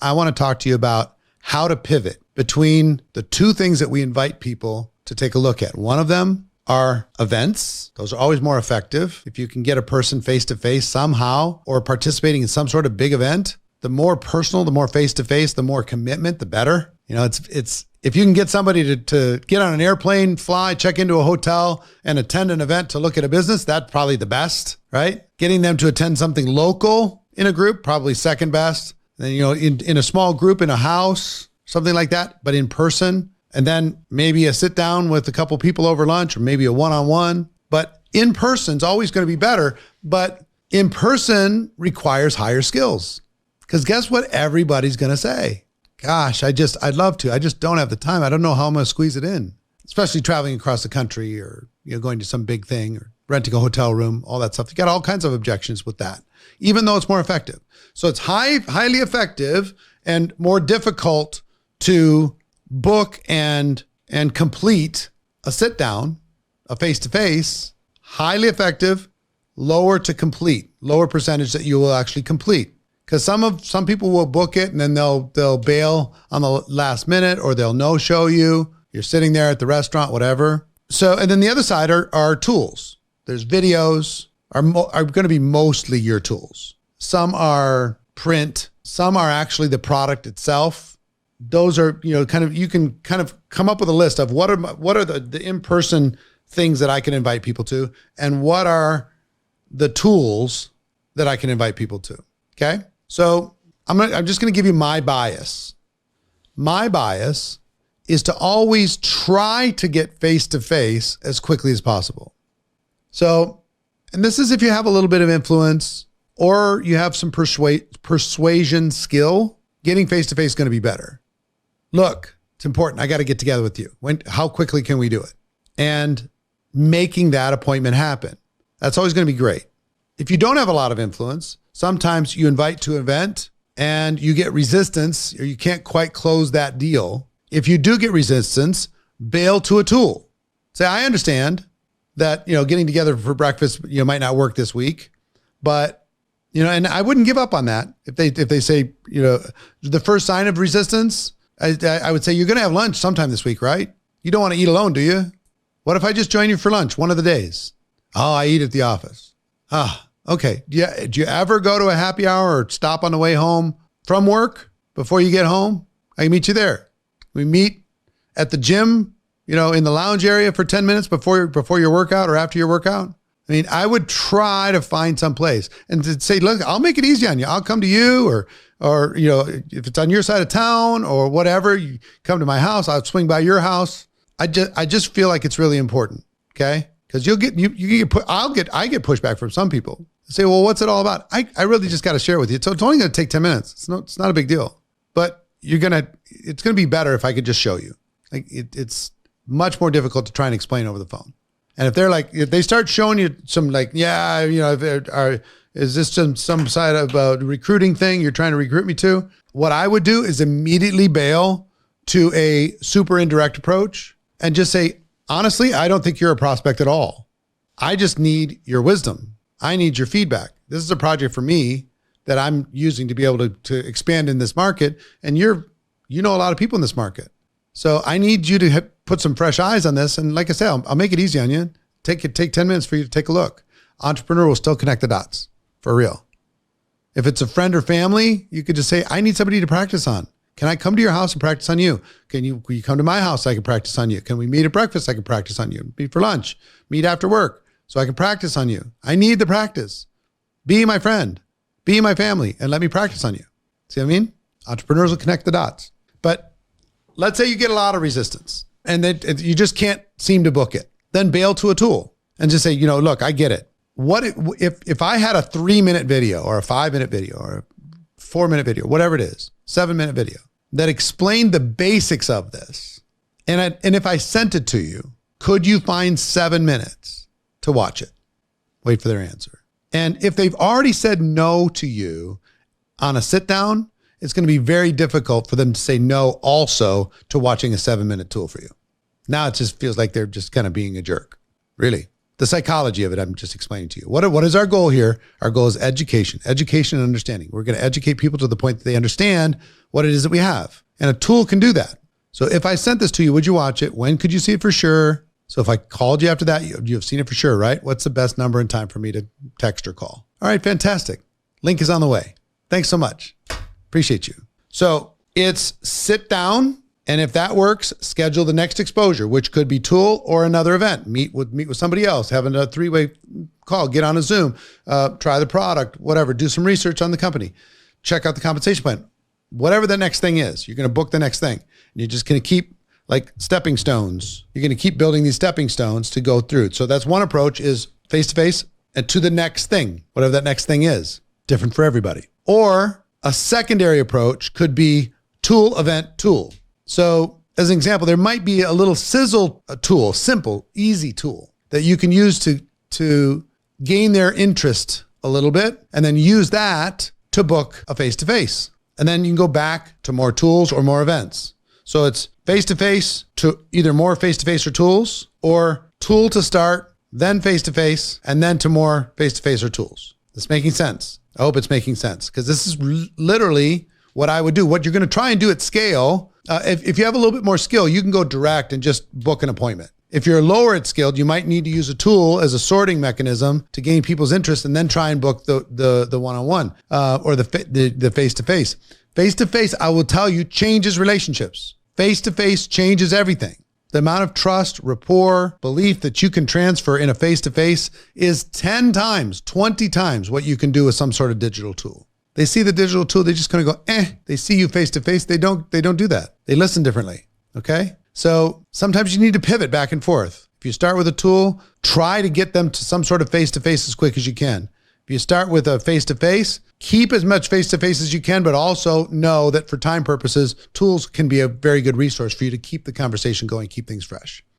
I want to talk to you about how to pivot between the two things that we invite people to take a look at. One of them are events. Those are always more effective. If you can get a person face-to-face somehow or participating in some sort of big event, the more personal, the more face-to-face, the more commitment, the better. You know, it's if you can get somebody to get on an airplane, fly, check into a hotel and attend an event to look at a business, that's probably the best, right? Getting them to attend something local in a group, probably second best. Then, you know, in a small group, in a house, something like that, but in person. And then maybe a sit down with a couple people over lunch, or maybe a one-on-one. But in person's always going to be better. But in person requires higher skills. Because guess what everybody's going to say? Gosh, I'd love to. I just don't have the time. I don't know how I'm going to squeeze it in. Especially traveling across the country, or going to some big thing, or renting a hotel room, all that stuff. You got all kinds of objections with that, even though it's more effective. So it's highly effective and more difficult to book and complete a sit down, a face-to-face. Highly effective, lower to complete, lower percentage that you will actually complete. Because some people will book it and then they'll bail on the last minute, or they'll no-show you. You're sitting there at the restaurant, whatever. So, and then the other side are tools. There's videos are going to be mostly your tools. Some are print. Some are actually the product itself. Those are, you can kind of come up with a list of what are the in-person things that I can invite people to, and what are the tools that I can invite people to. Okay. So I'm just going to give you my bias. My bias is to always try to get face-to-face as quickly as possible. So, and this is if you have a little bit of influence or you have some persuasion skill, getting face-to-face is going to be better. Look, it's important. I got to get together with you. How quickly can we do it? And making that appointment happen. That's always going to be great. If you don't have a lot of influence, sometimes you invite to an event and you get resistance, or you can't quite close that deal. If you do get resistance, bail to a tool. Say, I understand that, getting together for breakfast, might not work this week, but, and I wouldn't give up on that. If they say, the first sign of resistance, I would say, you're going to have lunch sometime this week, right? You don't want to eat alone, do you? What if I just join you for lunch one of the days? Oh, I eat at the office. Okay. Do you ever go to a happy hour or stop on the way home from work before you get home? I can meet you there. We meet at the gym, in the lounge area for 10 minutes before your workout or after your workout. I mean, I would try to find some place and to say, look, I'll make it easy on you. I'll come to you, or if it's on your side of town or whatever, you come to my house, I'll swing by your house. I just feel like it's really important. Okay. Cause I get pushback from some people. Say, well, what's it all about? I really just got to share it with you. So it's only going to take 10 minutes. It's not a big deal, but it's going to be better if I could just show you. Like it's much more difficult to try and explain over the phone. And if they start showing you some is this some side of a recruiting thing you're trying to recruit me to? What I would do is immediately bail to a super indirect approach and just say, honestly, I don't think you're a prospect at all. I just need your wisdom. I need your feedback. This is a project for me that I'm using to be able to expand in this market. And you know a lot of people in this market. So I need you to put some fresh eyes on this. And like I said, I'll make it easy on you. Take 10 minutes for you to take a look. Entrepreneur will still connect the dots for real. If it's a friend or family, you could just say, I need somebody to practice on. Can I come to your house and practice on you? Will you come to my house so I can practice on you? Can we meet at breakfast? I can practice on you. Meet for lunch. Meet after work so I can practice on you. I need the practice. Be my friend. Be my family and let me practice on you. See what I mean? Entrepreneurs will connect the dots. But let's say you get a lot of resistance and then you just can't seem to book it. Then bail to a tool and just say, look, I get it. What if I had a 3-minute video or a 5-minute video or a 4-minute video, whatever it is, 7-minute video that explained the basics of this. And if I sent it to you, could you find 7 minutes to watch it? Wait for their answer. And if they've already said no to you on a sit down, it's going to be very difficult for them to say no also to watching a 7-minute tool for you. Now it just feels like they're just kind of being a jerk. Really. the psychology of it, I'm just explaining to you. What is our goal here? Our goal is education and understanding. We're going to educate people to the point that they understand what it is that we have. And a tool can do that. So if I sent this to you, would you watch it? When could you see it for sure? So if I called you after that, you've seen it for sure, right? What's the best number and time for me to text or call? All right, fantastic. Link is on the way. Thanks so much. Appreciate you. So it's sit down, and if that works, schedule the next exposure, which could be tool or another event. Meet with somebody else, having a 3-way call, get on a Zoom, try the product, whatever, do some research on the company, check out the compensation plan. Whatever the next thing is, you're going to book the next thing. And you're just going to keep like stepping stones. You're going to keep building these stepping stones to go through. So that's one approach, is face-to-face and to the next thing, whatever that next thing is, different for everybody. Or a secondary approach could be tool, event, tool. So as an example, there might be a little sizzle tool, simple, easy tool that you can use to gain their interest a little bit, and then use that to book a face-to-face. And then you can go back to more tools or more events. So it's face-to-face to either more face-to-face or tools, or tool to start, then face-to-face, and then to more face-to-face or tools. This making sense? I hope it's making sense, because this is literally what I would do. What you're going to try and do at scale, if you have a little bit more skill, you can go direct and just book an appointment. If you're lower at skilled, you might need to use a tool as a sorting mechanism to gain people's interest, and then try and book the one-on-one or the face-to-face. Face-to-face, I will tell you, changes relationships. Face-to-face changes everything. The amount of trust, rapport, belief that you can transfer in a face-to-face is 10 times, 20 times what you can do with some sort of digital tool. They see the digital tool, they just kind of go, They see you face-to-face, they don't do that. They listen differently, okay? So sometimes you need to pivot back and forth. If you start with a tool, try to get them to some sort of face-to-face as quick as you can. If you start with a face-to-face, keep as much face-to-face as you can, but also know that for time purposes, tools can be a very good resource for you to keep the conversation going, keep things fresh.